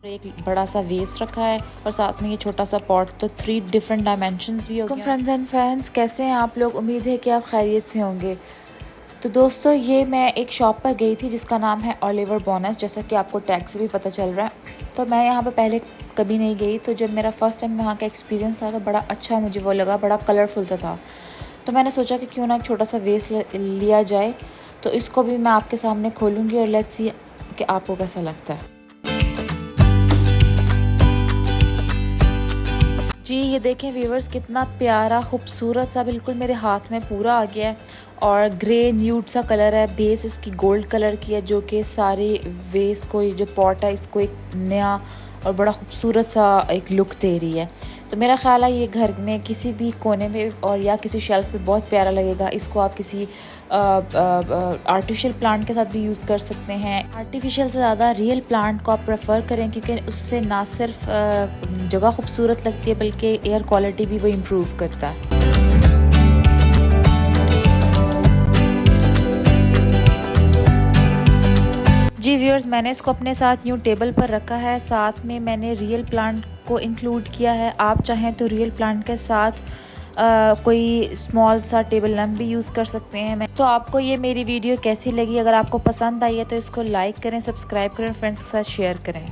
एक बड़ा सा वेस रखा है और साथ में ये छोटा सा पॉट, तो 3 डिफरेंट डायमेंशंस भी हो गया। फ्रेंड्स एंड फैंस, कैसे हैं आप लोग? उम्मीद है कि आप खैरियत से होंगे। तो दोस्तों, ये मैं एक शॉप पर गई थी जिसका नाम है ओलिवर बोनस, जैसा कि आपको टैग से भी पता चल रहा है। तो मैं यहाँ पे पहले कभी नहीं गई, तो जब मेरा फ़र्स्ट टाइम वहाँ का एक्सपीरियंस था तो बड़ा अच्छा मुझे वो लगा, बड़ा कलरफुल सा था। तो मैंने सोचा कि क्यों ना एक छोटा सा वेस लिया जाए। तो इसको भी मैं आपके सामने खोलूँगी और लेट्स सी कि आपको कैसा लगता है। जी, ये देखें व्यूवर्स, कितना प्यारा खूबसूरत सा बिल्कुल मेरे हाथ में पूरा आ गया है। और ग्रे न्यूड सा कलर है, बेस इसकी गोल्ड कलर की है, जो कि सारे वेस को, ये जो पॉट है, इसको एक नया और बड़ा खूबसूरत सा एक लुक दे रही है। तो मेरा ख्याल है ये घर में किसी भी कोने में और या किसी शेल्फ पे बहुत प्यारा लगेगा। इसको आप किसी आर्टिफिशियल प्लांट के साथ भी यूज़ कर सकते हैं। आर्टिफिशियल से ज़्यादा रियल प्लांट को आप प्रेफर करें, क्योंकि उससे ना सिर्फ जगह खूबसूरत लगती है बल्कि एयर क्वालिटी भी वो इम्प्रूव करता है। जी व्यूअर्स, मैंने इसको अपने साथ यूँ टेबल पर रखा है, साथ में मैंने रियल प्लांट को इंक्लूड किया है। आप चाहें तो रियल प्लांट के साथ कोई स्मॉल सा टेबल लैम्प भी यूज़ कर सकते हैं। तो आपको ये मेरी वीडियो कैसी लगी? अगर आपको पसंद आई है तो इसको लाइक करें, सब्सक्राइब करें, फ्रेंड्स के साथ शेयर करें।